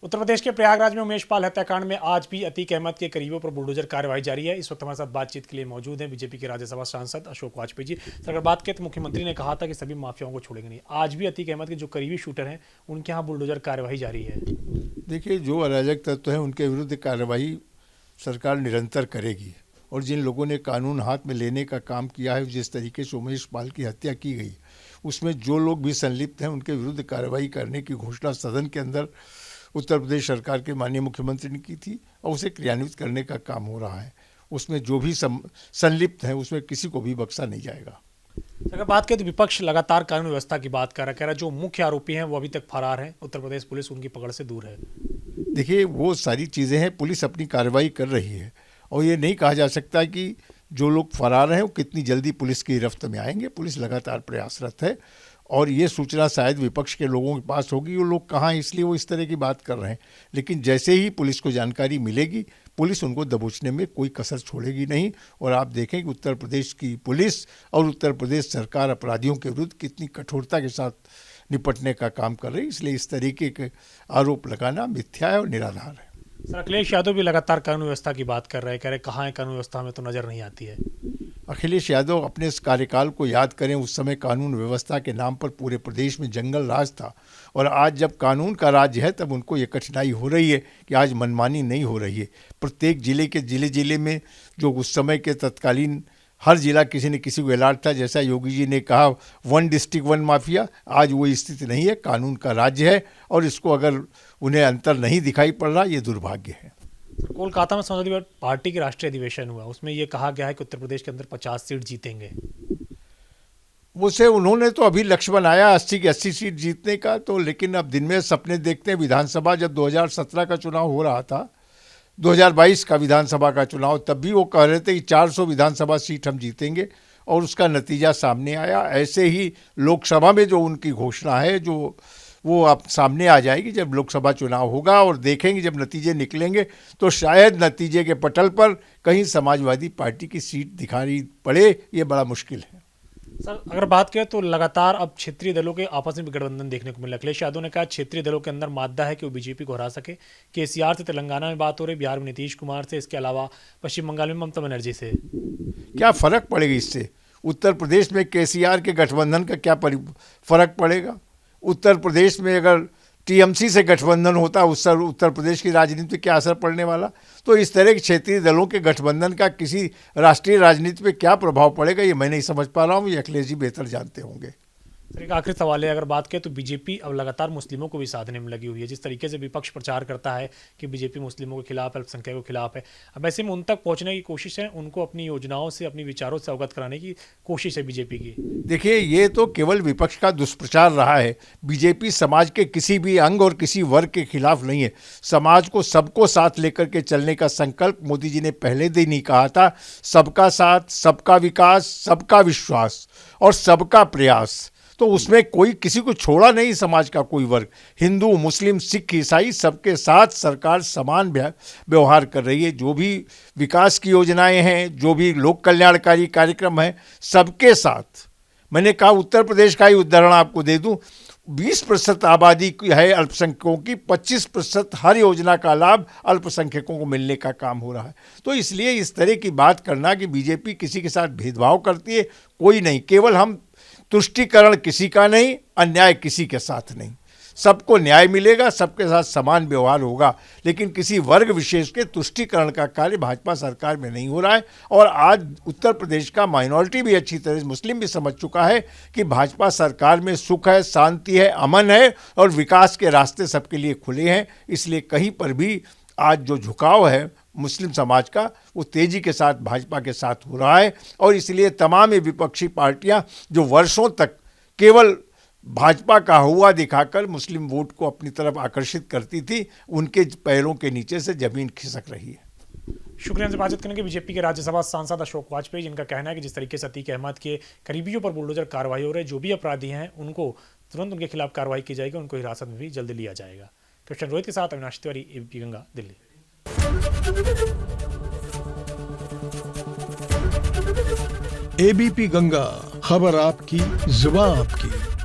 उत्तर प्रदेश के प्रयागराज में उमेश पाल हत्याकांड में आज भी अतीक अहमद के करीबियों पर बुलडोजर कार्रवाई जारी है। इस वक्त हमारे साथ बातचीत के लिए मौजूद हैं बीजेपी के राज्यसभा सांसद अशोक वाजपेयी जी। सर, अगर बात करें तो मुख्यमंत्री ने कहा था कि सभी माफियाओं को छोड़ेंगे नहीं। आज भी अतीक अहमद के जो करीबी शूटर हैं उनके यहाँ बुलडोजर कार्रवाई जारी है। देखिए, जो अराजक तत्व हैं उनके विरुद्ध कार्रवाई सरकार निरंतर करेगी और जिन लोगों ने कानून हाथ में लेने का काम किया है, जिस तरीके से उमेश पाल की हत्या की गई, उसमें जो लोग भी संलिप्त हैं उनके विरुद्ध कार्रवाई करने की घोषणा सदन के अंदर उत्तर प्रदेश सरकार के माननीय मुख्यमंत्री ने की थी और उसे क्रियान्वित करने का काम हो रहा है। उसमें जो भी संलिप्त हैं उसमें किसी को भी बख्शा नहीं जाएगा। अगर बात करें तो विपक्ष लगातार कानून व्यवस्था की बात कर रहा है, कह रहा है जो मुख्य आरोपी हैं वो अभी तक फरार हैं, उत्तर प्रदेश पुलिस उनकी पकड़ से दूर है। देखिए, वो सारी चीज़ें हैं, पुलिस अपनी कार्रवाई कर रही है और ये नहीं कहा जा सकता कि जो लोग फरार हैं वो कितनी जल्दी पुलिस की गिरफ्त में आएंगे। पुलिस लगातार प्रयासरत है और ये सूचना शायद विपक्ष के लोगों के पास होगी, वो लोग कहाँ हैं इसलिए वो इस तरह की बात कर रहे हैं। लेकिन जैसे ही पुलिस को जानकारी मिलेगी, पुलिस उनको दबोचने में कोई कसर छोड़ेगी नहीं। और आप देखें कि उत्तर प्रदेश की पुलिस और उत्तर प्रदेश सरकार अपराधियों के विरुद्ध कितनी कठोरता के साथ निपटने का काम कर रही है। इसलिए इस तरीके के आरोप लगाना मिथ्या है और निराधार है। सर, अखिलेश यादव भी लगातार कानून व्यवस्था की बात कर रहे हैं, कह रहे कहाँ है कानून व्यवस्था में तो नजर नहीं आती है। अखिलेश यादव अपने इस कार्यकाल को याद करें, उस समय कानून व्यवस्था के नाम पर पूरे प्रदेश में जंगल राज था और आज जब कानून का राज्य है तब उनको ये कठिनाई हो रही है कि आज मनमानी नहीं हो रही है। प्रत्येक जिले में जो उस समय के तत्कालीन हर जिला किसी न किसी को अलर्ट था, जैसा योगी जी ने कहा 1 डिस्ट्रिक्ट 1 माफिया, आज वो स्थिति नहीं है। कानून का राज्य है और इसको अगर उन्हें अंतर नहीं दिखाई पड़ रहा, ये दुर्भाग्य है। कोलकाता में समाजवादी पार्टी के राष्ट्रीय अधिवेशन हुआ, उसमें यह कहा गया है कि उत्तर प्रदेश के अंदर 50 सीट जीतेंगे। उसे उन्होंने तो अभी लक्ष्य बनाया 80 की 80 सीट जीतने का, तो लेकिन अब दिन में सपने देखते हैं। विधानसभा जब 2017 का चुनाव हो रहा था, 2022 का विधानसभा का चुनाव, तब भी वो कह रहे थे कि 400 विधानसभा सीट हम जीतेंगे और उसका नतीजा सामने आया। ऐसे ही लोकसभा में जो उनकी घोषणा है, जो वो अब सामने आ जाएगी जब लोकसभा चुनाव होगा और देखेंगे जब नतीजे निकलेंगे तो शायद नतीजे के पटल पर कहीं समाजवादी पार्टी की सीट दिखाई पड़े। ये बड़ा मुश्किल है। सर, अगर बात करें तो लगातार अब क्षेत्रीय दलों के आपस में गठबंधन देखने को मिला। अखिलेश यादव ने कहा क्षेत्रीय दलों के अंदर मादा है कि वो बीजेपी को हरा सके। केसीआर से तेलंगाना में बात हो रही, बिहार में नीतीश कुमार से, इसके अलावा पश्चिम बंगाल में ममता बनर्जी से। क्या फर्क पड़ेगा इससे? उत्तर प्रदेश में केसीआर के गठबंधन का क्या फर्क पड़ेगा? उत्तर प्रदेश में अगर टीएमसी से गठबंधन होता, उससे उत्तर प्रदेश की राजनीति पे क्या असर पड़ने वाला? तो इस तरह के क्षेत्रीय दलों के गठबंधन का किसी राष्ट्रीय राजनीति पे क्या प्रभाव पड़ेगा, ये मैं नहीं समझ पा रहा हूँ। ये अखिलेश जी बेहतर जानते होंगे। सर, एक आखिरी सवाल है, अगर बात करें तो बीजेपी अब लगातार मुस्लिमों को भी साधने में लगी हुई है। जिस तरीके से विपक्ष प्रचार करता है कि बीजेपी मुस्लिमों के खिलाफ है, अल्पसंख्यकों के खिलाफ है, अब ऐसे में उन तक पहुंचने की कोशिश है, उनको अपनी योजनाओं से, अपनी विचारों से अवगत कराने की कोशिश है बीजेपी की। देखिए, ये तो केवल विपक्ष का दुष्प्रचार रहा है। बीजेपी समाज के किसी भी अंग और किसी वर्ग के खिलाफ नहीं है। समाज को सबको साथ लेकर के चलने का संकल्प मोदी जी ने पहले दिन ही कहा था। सबका साथ, सबका विकास, सबका विश्वास और सबका प्रयास। तो उसमें कोई किसी को छोड़ा नहीं, समाज का कोई वर्ग, हिंदू, मुस्लिम, सिख, ईसाई, सबके साथ सरकार समान व्यवहार कर रही है। जो भी विकास की योजनाएं हैं, जो भी लोक कल्याणकारी कार्यक्रम हैं, सबके साथ। मैंने कहा उत्तर प्रदेश का ही उदाहरण आपको दे दूं, 20% आबादी है अल्पसंख्यकों की, 25% हर योजना का लाभ अल्पसंख्यकों को मिलने का काम हो रहा है। तो इसलिए इस तरह की बात करना कि बीजेपी किसी के साथ भेदभाव करती है, कोई नहीं। केवल हम तुष्टीकरण किसी का नहीं, अन्याय किसी के साथ नहीं। सबको न्याय मिलेगा, सबके साथ समान व्यवहार होगा, लेकिन किसी वर्ग विशेष के तुष्टीकरण का कार्य भाजपा सरकार में नहीं हो रहा है। और आज उत्तर प्रदेश का माइनॉरिटी भी अच्छी तरह से, मुस्लिम भी समझ चुका है कि भाजपा सरकार में सुख है, शांति है, अमन है और विकास के रास्ते सबके लिए खुले हैं। इसलिए कहीं पर भी आज जो झुकाव है मुस्लिम समाज का, वो तेजी के साथ भाजपा के साथ हो रहा है। और इसलिए तमाम विपक्षी पार्टियां जो वर्षों तक केवल भाजपा का हुआ दिखाकर मुस्लिम वोट को अपनी तरफ आकर्षित करती थी, उनके पैरों के नीचे से जमीन खिसक रही है। शुक्रिया से बातचीत करने के बीजेपी के राज्यसभा सांसद अशोक वाजपेयी, जिनका कहना है कि जिस तरीके से अतीक अहमद के करीबियों पर बुलडोजर कार्रवाई हो रही है, जो भी अपराधी हैं उनको तुरंत उनके खिलाफ कार्रवाई की जाएगी, उनको हिरासत में भी जल्द लिया जाएगा। कृष्ण रोहित के साथ अविनाश तिवारी, एबीपी गंगा, दिल्ली। एबीपी गंगा, खबर आपकी, जुबान आपकी।